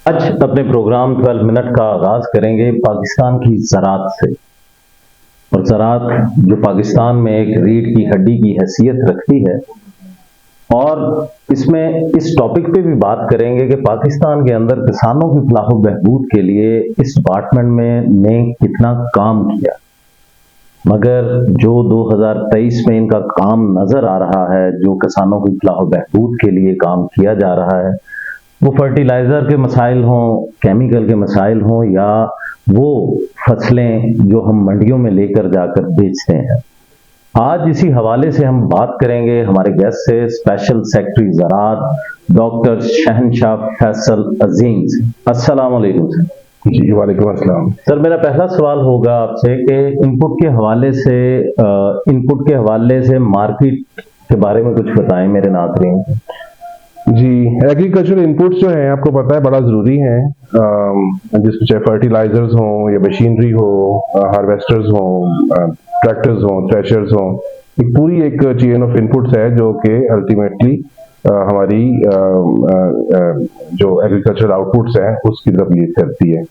आज अपने programme 12 minute का आगाज करेंगे पाकिस्तान की ज़राअत से। और ज़राअत जो पाकिस्तान में एक रीढ़ की हड्डी की हैसियत रखती है, और इसमें इस टॉपिक पे भी बात करेंगे कि पाकिस्तान के अंदर किसानों की फलाह व बहबूद के लिए इस डिपार्टमेंट में ने कितना काम किया, मगर जो 2023 में इनका काम नजर आ रहा है, जो किसानों की फलाह व बहबूद के लिए काम किया जा रहा है, वो फर्टिलाइज़र के मसाइल हों, केमिकल के मसाइल हों, या वो फसलें जो हम मंडियों में लेकर जाकर बेचते हैं। आज इसी हवाले से हम बात करेंगे हमारे गेस्ट से, स्पेशल सेक्रेटरी ज़राअत डॉक्टर शहनशाह फैसल अजीम से। अस्सलाम वालेकुम सर। जी वालेकुम अस्सलाम। सर, मेरा पहला सवाल होगा आपसे कि इनपुट के हवाले से मार्केट के बारे में कुछ बताएं मेरे नाज़रीन। जी, एग्रीकल्चरल इनपुट्स जो हैं आपको पता है बड़ा ज़रूरी हैं, जिसमें चाहे फर्टिलाइजर्स हों या मशीनरी हो, हार्वेस्टर्स हों, ट्रैक्टर्स हों, थ्रेशर्स हों, एक चेन ऑफ इनपुट्स है जो कि अल्टीमेटली हमारी जो एग्रीकल्चरल आउटपुट्स हैं उसकी तरफ लीड करती है।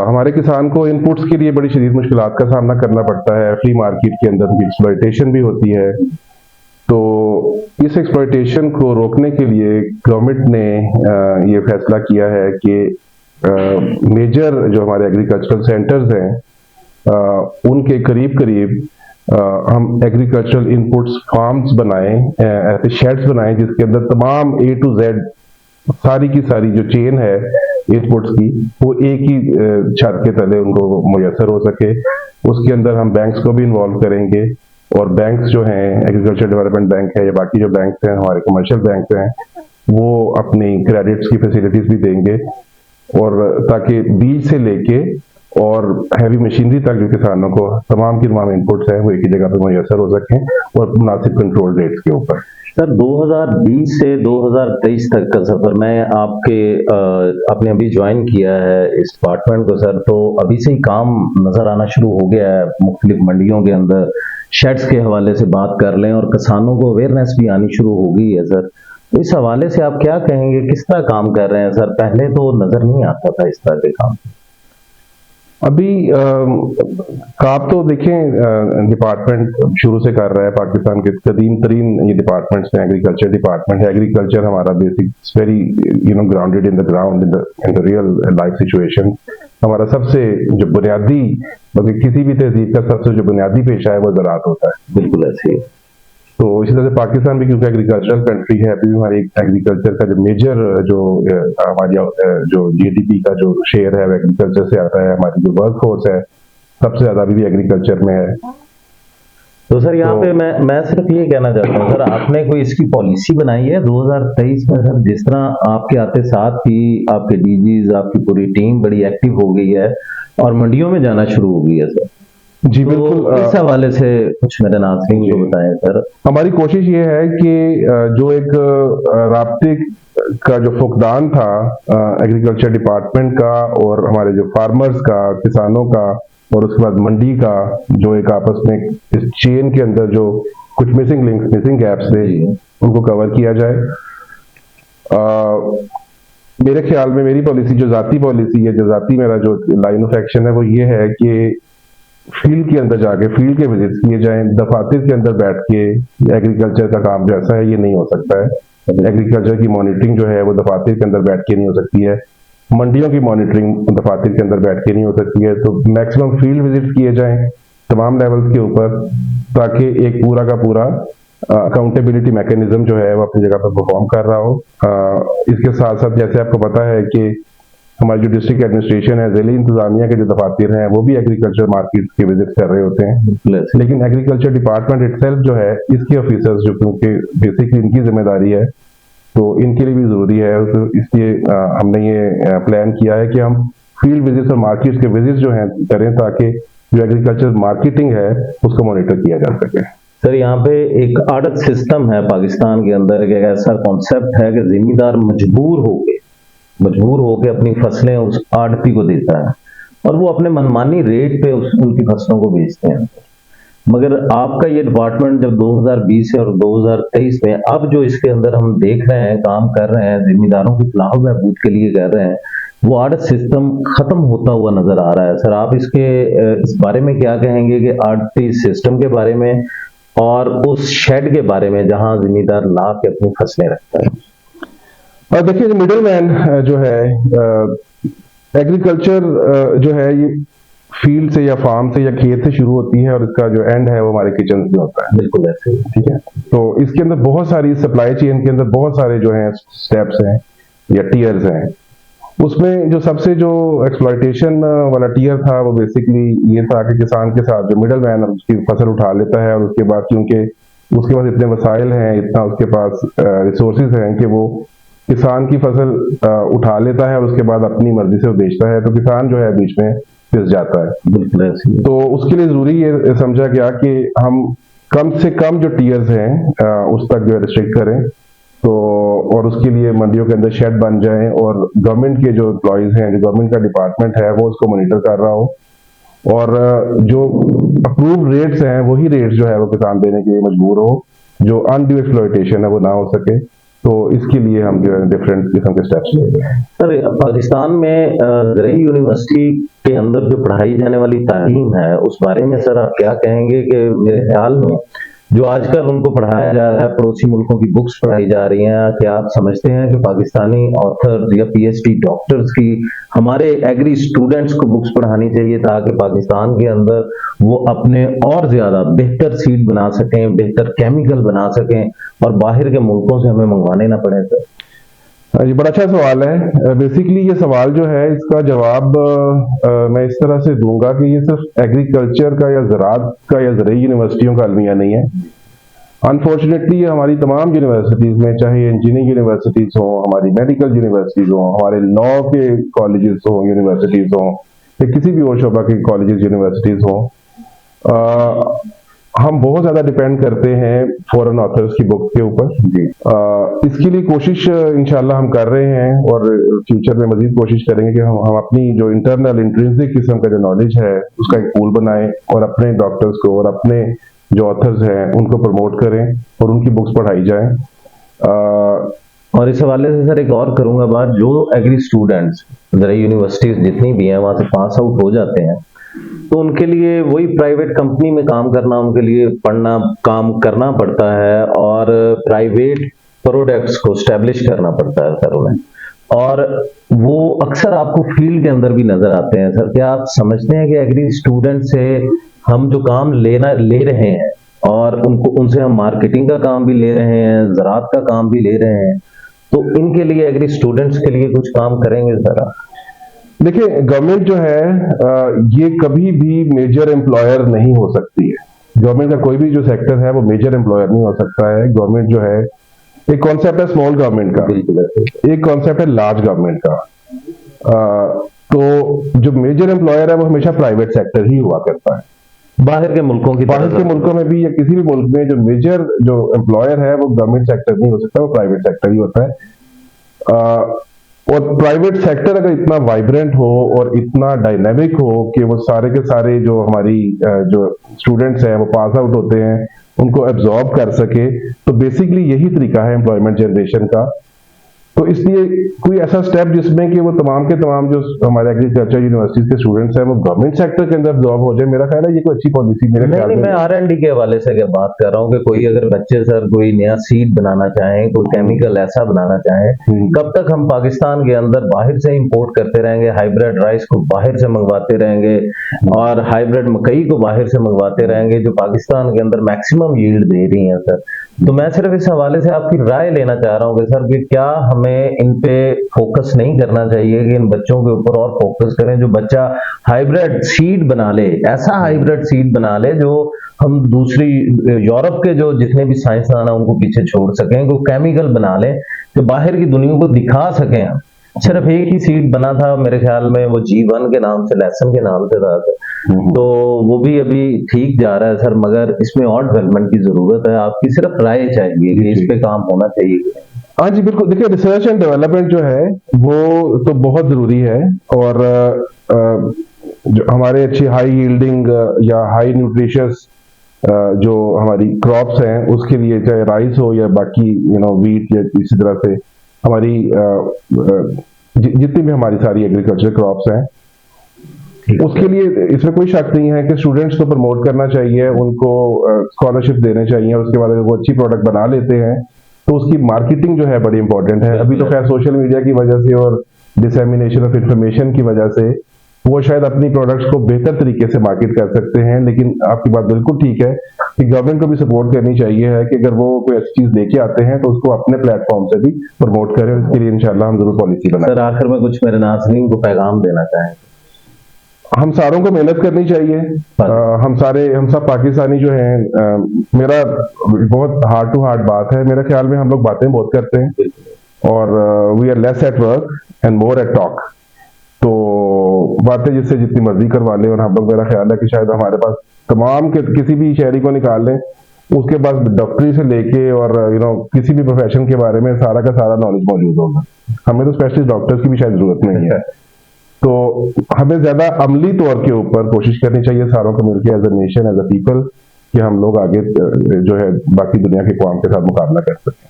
हमारे किसान को इनपुट्स के लिए बड़ी शदीद मुश्किलात का सामना करना पड़ता है। फ्री मार्केट के अंदर उनकी एक्सप्लॉयटेशन भी होती है। तो इस एक्सप्लॉयटेशन को रोकने के लिए गवर्नमेंट ने ये फैसला किया है कि मेजर जो हमारे एग्रीकल्चरल सेंटर्स हैं उनके करीब करीब हम एग्रीकल्चरल इनपुट्स फार्म्स बनाएं, ऐसे शेड्स बनाएं जिसके अंदर तमाम A to Z सारी की सारी जो चेन है इनपुट्स की वो एक ही छत के तले उनको मुयसर हो सके। उसके अंदर हम बैंक्स को भी इन्वॉल्व करेंगे, और बैंक्स जो हैं, एग्रीकल्चर डेवलपमेंट बैंक है या बाकी जो बैंक्स हैं, हमारे कमर्शियल बैंक्स हैं, वो अपनी क्रेडिट्स की फैसिलिटीज भी देंगे, और ताकि बीज से लेके और हैवी मशीनरी तक जो किसानों को तमाम की तमाम इनपुट्स हैं वो एक ही जगह पे मुयसर हो सकें और मुनासिब कंट्रोल रेट्स के ऊपर। सर, 2020 से 2023 तक का सफर, मैं आपने अभी ज्वाइन किया है इस डिपार्टमेंट को सर, तो अभी से ही काम नजर आना शुरू हो गया है मुख्तलिफ मंडियों के अंदर। शेड्स के हवाले से बात कर लें और किसानों को अवेयरनेस भी आनी शुरू हो गई है सर। तो इस हवाले से आप क्या कहेंगे, किस तरह काम कर रहे हैं सर? पहले तो नजर नहीं आता था इस तरह के काम। अभी काम तो देखें डिपार्टमेंट शुरू से कर रहा है। पाकिस्तान के कदीम तरीन ये डिपार्टमेंट्स हैं, एग्रीकल्चर डिपार्टमेंट है। एग्रीकल्चर हमारा basic very grounded in the ground, in the real life situation. हमारा सबसे जो बुनियादी, बल्कि किसी भी तहजीब का सबसे जो बुनियादी पेशा है वो ज़राअत होता है। बिल्कुल ऐसे ही। तो इसी तरह से पाकिस्तान भी क्योंकि एग्रीकल्चरल कंट्री है, अभी भी हमारी एग्रीकल्चर का जो मेजर जो हमारी जो GDP का जो शेयर है वो एग्रीकल्चर से आता है। हमारी जो वर्क फोर्स है सबसे ज्यादा अभी भी एग्रीकल्चर में है। तो सर यहाँ पे मैं सिर्फ ये कहना चाहता हूँ सर, आपने कोई इसकी पॉलिसी बनाई है 2023 में सर? जिस तरह आपके आते साथ ही आपके DGs, आपकी पूरी टीम बड़ी एक्टिव हो गई है और मंडियों में जाना शुरू हो गई है सर। जी तो बिल्कुल, इस हवाले से कुछ मेरे नाज़रीन को बताएं सर। हमारी कोशिश ये है कि जो एक राब्ते का जो फुकदान था एग्रीकल्चर डिपार्टमेंट का और हमारे जो फार्मर्स का, किसानों का, और उसके बाद मंडी का, जो एक आपस में इस चेन के अंदर जो कुछ मिसिंग लिंक्स, मिसिंग गैप्स थे, उनको कवर किया जाए। मेरे ख्याल में मेरी पॉलिसी जो जाती पॉलिसी है, जो जाती मेरा जो लाइन ऑफ एक्शन है वो ये है कि फील्ड के अंदर जाके फील्ड के विजिट्स किए जाएं। दफातर के अंदर बैठ के एग्रीकल्चर का काम जैसा है ये नहीं हो सकता है। एग्रीकल्चर की मॉनिटरिंग जो है वो दफातर के अंदर बैठ के नहीं हो सकती है। मंडियों की मॉनिटरिंग दफातर के अंदर बैठ के नहीं हो सकती है। तो मैक्सिमम फील्ड विजिट्स किए जाएं तमाम लेवल्स के ऊपर, ताकि एक पूरा का पूरा अकाउंटेबिलिटी मैकेनिज्म जो है वो अपनी जगह पर परफॉर्म कर रहा हो। इसके साथ साथ जैसे आपको पता है कि हमारी जो डिस्ट्रिक्ट एडमिनिस्ट्रेशन है, ज़िली इंतजामिया के जो दफातर हैं वो भी एग्रीकल्चर मार्केट के विजिट कर रहे होते हैं। लेकिन एग्रीकल्चर डिपार्टमेंट इटसेल्फ जो है, इसके ऑफिसर्स जो क्योंकि बेसिकली इनकी जिम्मेदारी है, तो इनके लिए भी जरूरी है। तो इसलिए हमने ये प्लान किया है कि हम फील्ड विजिट्स और मार्केट के विजिट्स जो हैं करें, ताकि जो एग्रीकल्चर मार्केटिंग है उसको मॉनिटर किया जा सके। सर, यहाँ पे एक आड़त सिस्टम है पाकिस्तान के अंदर, एक ऐसा कॉन्सेप्ट है कि जिम्मेदार मजबूर होके अपनी फसलें उस आड़ती को देता है और वो अपने मनमानी रेट पे उनकी फसलों को बेचते हैं। मगर आपका ये डिपार्टमेंट जब 2020 से और 2023 में अब जो इसके अंदर हम देख रहे हैं, काम कर रहे हैं, जिम्मेदारों की फलाह बहबूद के लिए कर रहे हैं, वो आर्ट सिस्टम खत्म होता हुआ नजर आ रहा है। सर आप इस बारे में क्या कहेंगे कि आर्ट सिस्टम के बारे में और उस शेड के बारे में जहां जिम्मेदार ला के अपनी फसलें रखता है? और देखिए मिडिल मैन जो है, एग्रीकल्चर जो है ये फील्ड से या फार्म से या खेत से शुरू होती है और इसका जो एंड है वो हमारे किचन में होता है। बिल्कुल ऐसे ही। ठीक है, तो इसके अंदर बहुत सारी सप्लाई चेन के अंदर बहुत सारे जो है स्टेप्स हैं या टीयर्स हैं। उसमें जो सबसे जो एक्सप्लॉयटेशन वाला टीयर था वो बेसिकली ये था कि किसान के साथ जो मिडल मैन उसकी फसल उठा लेता है और उसके बाद क्योंकि उसके पास इतने वसाइल हैं, इतना उसके पास रिसोर्सेज हैं कि वो किसान की फसल उठा लेता है और उसके बाद अपनी मर्जी से वो बेचता है, तो किसान जो है बीच में फिस जाता है। बिल्कुल ऐसे ही। तो उसके लिए जरूरी ये समझा गया कि हम कम से कम जो टीयर्स हैं उस तक जो है रिस्ट्रिक्ट करें, तो और उसके लिए मंडियों के अंदर शेड बन जाएं और गवर्नमेंट के जो एम्प्लॉइज हैं, जो गवर्नमेंट का डिपार्टमेंट है वो उसको मॉनिटर कर रहा हो और जो अप्रूव रेट्स हैं वही रेट्स जो है वो किसान देने के लिए मजबूर हो, जो अनड्यू एक्सप्लॉयटेशन है वो ना हो सके। तो इसके लिए हम जो है डिफरेंट किस्म के स्टेप्स ले रहे हैं। सर पाकिस्तान में ज़रई यूनिवर्सिटी के अंदर जो पढ़ाई जाने वाली तालीम है उस बारे में सर आप क्या कहेंगे कि मेरे ख्याल में जो आजकल उनको पढ़ाया जा रहा है, पड़ोसी मुल्कों की बुक्स पढ़ाई जा रही हैं, क्या आप समझते हैं कि पाकिस्तानी ऑथर्स या पीएचडी डॉक्टर्स की हमारे एग्री स्टूडेंट्स को बुक्स पढ़ानी चाहिए ताकि पाकिस्तान के अंदर वो अपने और ज्यादा बेहतर सीड बना सकें, बेहतर केमिकल बना सकें और बाहर के मुल्कों से हमें मंगवाने ना पड़े? सर ये बड़ा अच्छा सवाल है। बेसिकली ये सवाल जो है इसका जवाब मैं इस तरह से दूंगा कि ये सिर्फ एग्रीकल्चर का या ज़राअत का या ज़रई यूनिवर्सिटियों का अलमिया नहीं है। अनफॉर्चुनेटली ये हमारी तमाम यूनिवर्सिटीज़ में, चाहे इंजीनियरिंग यूनिवर्सिटीज़ हों, हमारी मेडिकल यूनिवर्सिटीज़ हों, हमारे लॉ के कॉलेजेस हों, यूनिवर्सिटीज़ हों, या किसी भी और शोबा के कॉलेजेस यूनिवर्सिटीज़ हों, हम बहुत ज्यादा डिपेंड करते हैं फॉरेन ऑथर्स की बुक के ऊपर। इसके लिए कोशिश इंशाल्लाह हम कर रहे हैं और फ्यूचर में मजीद कोशिश करेंगे कि हम अपनी जो इंटरनल इंट्रिंसिक किस्म का जो नॉलेज है उसका एक पूल बनाएं और अपने डॉक्टर्स को और अपने जो ऑथर्स हैं उनको प्रमोट करें और उनकी बुक्स पढ़ाई जाएं। और इस हवाले से सर एक और करूंगा बात, जो एग्री स्टूडेंट्स ज़रई यूनिवर्सिटीज जितनी भी हैं वहां से पास आउट हो जाते हैं तो उनके लिए वही प्राइवेट कंपनी में काम करना, उनके लिए पढ़ना, काम करना पड़ता है और प्राइवेट प्रोडक्ट्स को स्टैब्लिश करना पड़ता है सर उन्हें, और वो अक्सर आपको फील्ड के अंदर भी नजर आते हैं। सर क्या आप समझते हैं कि एग्री स्टूडेंट से हम जो काम ले रहे हैं और उनसे हम मार्केटिंग का काम भी ले रहे हैं, ज़राअत का काम भी ले रहे हैं, तो इनके लिए एग्री स्टूडेंट्स के लिए कुछ काम करेंगे जरा? देखिए गवर्नमेंट जो है ये कभी भी मेजर एम्प्लॉयर नहीं हो सकती है। गवर्नमेंट का कोई भी जो सेक्टर है वो मेजर एम्प्लॉयर नहीं हो सकता है। गवर्नमेंट जो है, एक कॉन्सेप्ट है स्मॉल गवर्नमेंट का, एक कॉन्सेप्ट है लार्ज गवर्नमेंट का। तो जो मेजर एम्प्लॉयर है वो हमेशा प्राइवेट सेक्टर ही हुआ करता है। बाहर के मुल्कों में भी या किसी भी मुल्क में जो मेजर जो एम्प्लॉयर है वो गवर्नमेंट सेक्टर नहीं हो सकता, वो प्राइवेट सेक्टर ही होता है। और प्राइवेट सेक्टर अगर इतना वाइब्रेंट हो और इतना डायनेमिक हो कि वो सारे के सारे जो हमारी जो स्टूडेंट्स हैं वो पास आउट होते हैं उनको एब्जॉर्ब कर सके, तो बेसिकली यही तरीका है एम्प्लॉयमेंट जनरेशन का। तो इसलिए कोई ऐसा स्टेप जिसमें कि वो तमाम के तमाम जो हमारे एग्रीकल्चर यूनिवर्सिटीज के स्टूडेंट्स हैं वो गवर्नमेंट सेक्टर के अंदर एब्जॉर्ब हो जाए, मेरा ख्याल है ये कोई अच्छी पॉलिसी मेरे ख्याल में। मैं R&D के हवाले से क्या बात कर रहा हूँ कि कोई अगर बच्चे सर कोई नया सीड बनाना चाहें, कोई केमिकल ऐसा बनाना चाहें, कब तक हम पाकिस्तान के अंदर बाहर से इंपोर्ट करते रहेंगे, हाइब्रिड राइस को बाहर से मंगवाते रहेंगे और हाइब्रिड मकई को बाहर से मंगवाते रहेंगे जो पाकिस्तान के अंदर मैक्सिमम यील्ड दे रही है? सर तो मैं सिर्फ इस हवाले से आपकी राय लेना चाह रहा हूँ कि सर कि क्या हमें इन पे फोकस नहीं करना चाहिए कि इन बच्चों के ऊपर और फोकस करें, जो बच्चा हाइब्रिड सीड बना ले, ऐसा हाइब्रिड सीड बना ले जो हम दूसरी यूरोप के जो जितने भी साइंसदान हैं उनको पीछे छोड़ सकें, कोई केमिकल बना ले जो बाहर की दुनिया को दिखा सकें हम। सिर्फ एक ही सीट बना था मेरे ख्याल में, वो G1 के नाम से, लेसन के नाम से था, तो वो भी अभी ठीक जा रहा है सर, मगर इसमें और डेवलपमेंट की जरूरत है। आपकी सिर्फ राय चाहिए कि इस पे काम होना चाहिए। हाँ जी बिल्कुल, देखिए रिसर्च एंड डेवलपमेंट जो है वो तो बहुत जरूरी है और जो हमारे अच्छी हाई यील्डिंग या हाई न्यूट्रिशियस जो हमारी क्रॉप्स हैं उसके लिए, चाहे राइस हो या बाकी वीट या इसी तरह से हमारी जितनी भी हमारी सारी एग्रीकल्चर क्रॉप्स हैं, उसके लिए इसमें कोई शक नहीं है कि स्टूडेंट्स को प्रमोट करना चाहिए, उनको स्कॉलरशिप देने चाहिए, और उसके बाद अगर वो अच्छी प्रोडक्ट बना लेते हैं तो उसकी मार्केटिंग जो है बड़ी इंपॉर्टेंट है। अभी तो खैर सोशल मीडिया की वजह से और डिसेमिनेशन ऑफ इंफॉर्मेशन की वजह से वो शायद अपनी प्रोडक्ट्स को बेहतर तरीके से मार्केट कर सकते हैं, लेकिन आपकी बात बिल्कुल ठीक है कि गवर्नमेंट को भी सपोर्ट करनी चाहिए है कि अगर वो कोई अच्छी चीज लेके आते हैं तो उसको अपने प्लेटफॉर्म से भी प्रमोट करें। इसके लिए इंशाल्लाह हम जरूर पॉलिसी बनाएं। सर, आखिर में कुछ मेरे नाज़रीन को पैगाम देना चाहें? हम सारों को मेहनत करनी चाहिए। हम सब पाकिस्तानी जो हैं, मेरा बहुत हार्ट टू हार्ट बात है, मेरे ख्याल में हम लोग बातें बहुत करते हैं और we are less at work and more at talk. तो बातें जिससे जितनी मर्जी करवा लें, और हम लोग, मेरा ख्याल है कि शायद हमारे पास तमाम के किसी भी शहरी को निकाल लें, उसके पास डॉक्टरी से लेके और किसी भी प्रोफेशन के बारे में सारा का सारा नॉलेज मौजूद होगा। हमें तो स्पेशलिस्ट डॉक्टर्स की भी शायद जरूरत नहीं है। तो हमें ज्यादा अमली तौर के ऊपर कोशिश करनी चाहिए सारों को मिलकर, as a nation, as a people, कि हम लोग आगे जो है बाकी दुनिया के कौम के साथ मुकाबला कर सकें।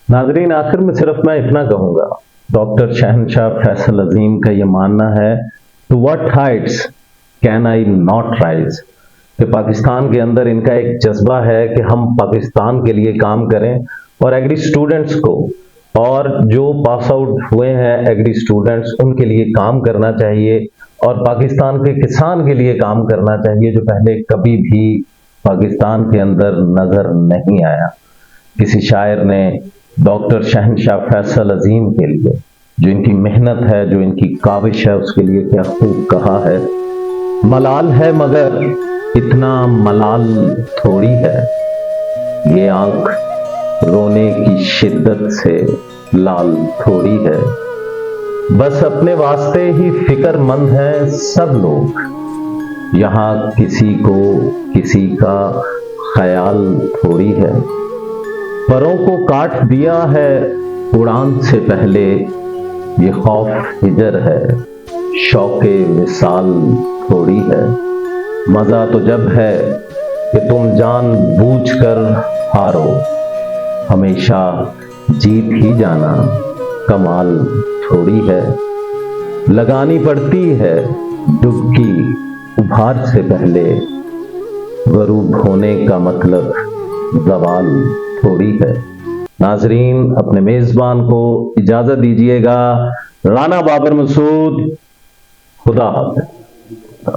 नाज़रीन, आखिर में सिर्फ मैं इतना कहूंगा, डॉक्टर शहनशाह फैसल अजीम का ये मानना है, to what heights can I not rise, कि पाकिस्तान के अंदर इनका एक जज्बा है कि हम पाकिस्तान के लिए काम करें, और एग्री स्टूडेंट्स को और जो पास आउट हुए हैं एग्री स्टूडेंट्स, उनके लिए काम करना चाहिए, और पाकिस्तान के किसान के लिए काम करना चाहिए, जो पहले कभी भी पाकिस्तान के अंदर नजर नहीं आया। किसी शायर ने डॉक्टर शहनशाह फैसल अजीम के लिए, जो इनकी मेहनत है, जो इनकी काविश है, उसके लिए क्या खूब कहा है, मलाल है मगर इतना मलाल थोड़ी है, ये आंख रोने की शिद्दत से लाल थोड़ी है, बस अपने वास्ते ही फिक्रमंद हैं सब लोग, यहाँ किसी को किसी का ख्याल थोड़ी है, परों को काट दिया है उड़ान से पहले, ये खौफ हिजर है, शौके विसाल थोड़ी है, मजा तो जब है कि तुम जान बूझ कर हारो, हमेशा जीत ही जाना कमाल थोड़ी है, लगानी पड़ती है डुबकी उभार से पहले, गरूब होने का मतलब ज़वाल थोड़ी है। नाजरीन, अपने मेजबान को इजाजत दीजिएगा। राना बाबर मसूद, खुदा हाफ़िज़।